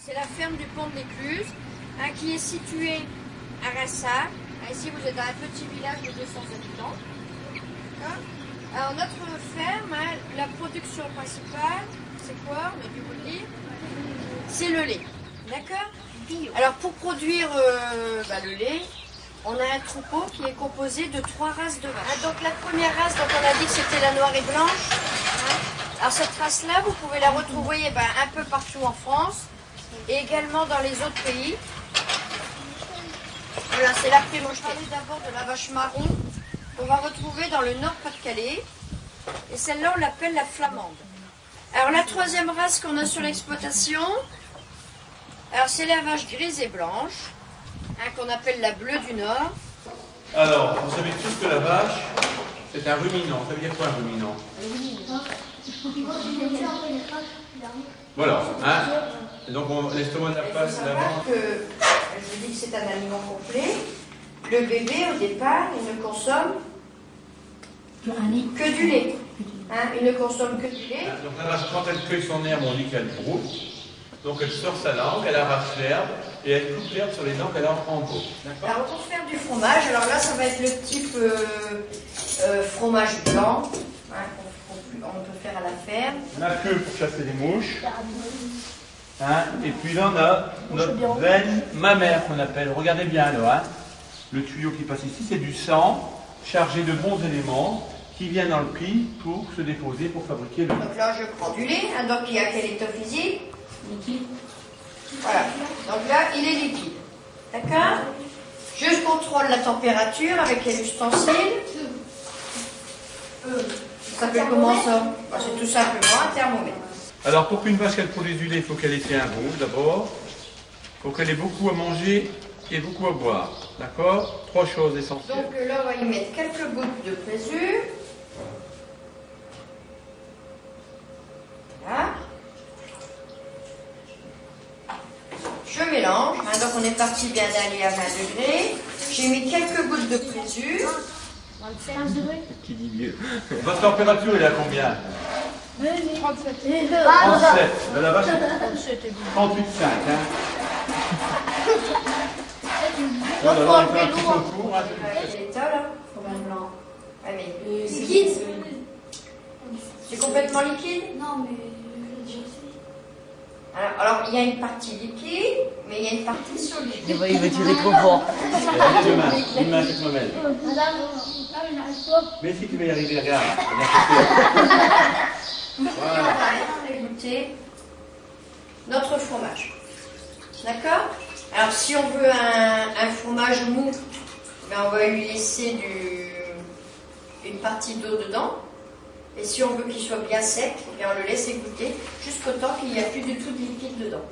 C'est la ferme du Pont de l'Écluse, qui est située à Rassat. Ici, vous êtes dans un petit village de 200 habitants. Alors, notre ferme, la production principale, c'est quoi? On a dû vous le dire. C'est le lait. D'accord? Alors, pour produire le lait, on a un troupeau qui est composé de 3 races de vaches. Donc, la première race, donc on a dit que c'était la noire et blanche. Alors, cette race-là, vous pouvez la retrouver un peu partout en France et également dans les autres pays. Voilà, c'est la Primauge. Je parlais d'abord de la vache marron qu'on va retrouver dans le Nord-Pas-de-Calais. Et celle-là, on l'appelle la flamande. Alors, la troisième race qu'on a sur l'exploitation, alors c'est la vache grise et blanche, qu'on appelle la bleue du Nord. Alors, vous savez tous que la vache, c'est un ruminant. Ça veut dire quoi un ruminant? Voilà. Et donc, l'estomac de la face, je vous dis que c'est un aliment complet. Le bébé, au départ, il ne consomme que du lait. Il ne consomme que du lait. Donc la vache, quand elle cueille son herbe, on dit qu'elle broute. Donc elle sort sa langue, elle arrache l'herbe et elle coupe l'herbe sur les dents qu'elle a en gros. Alors pour faire du fromage, alors là ça va être le type fromage blanc on peut faire à la ferme. La queue pour chasser les mouches. Et puis là on a notre veine mammaire qu'on appelle. Regardez bien là. Le tuyau qui passe ici, c'est du sang chargé de bons éléments qui vient dans le pli pour se déposer pour fabriquer le lait. Donc là je prends du lait, donc il y a quel état physique? Liquide. Voilà, donc là il est liquide. D'accord? Je contrôle la température avec les ustensiles. Ça s'appelle comment ça? C'est tout simplement un thermomètre. Alors pour qu'une vache elle produise du lait, il faut qu'elle ait fait un rouge d'abord. Il faut qu'elle ait beaucoup à manger et beaucoup à boire. D'accord? 3 choses essentielles. Donc là on va y mettre quelques gouttes de présure. Voilà. Je mélange, donc on est parti bien d'aller à 20 degrés. J'ai mis quelques gouttes de présure. 15 degrés. Qui dit mieux? Votre température elle est à combien? 37. 37. La vache 38,5. Donc on faut va enlever faire un petit l'eau. contour. C'est l'état là. Fromage blanc. Mais liquide. C'est complètement liquide. Non, mais Alors, il y a une partie liquide, mais il y a une partie solide. Il va tirer trop fort. Une main, cette mamelle. madame, j'arrive pas. Mais si tu vas y arriver, regarde. Voilà. On va goûter notre fromage. D'accord? Alors, si on veut un fromage mou, on va lui laisser une partie d'eau dedans. Et si on veut qu'il soit bien sec, on le laisse égoutter jusqu'au temps qu'il n'y a plus du tout de liquide dedans.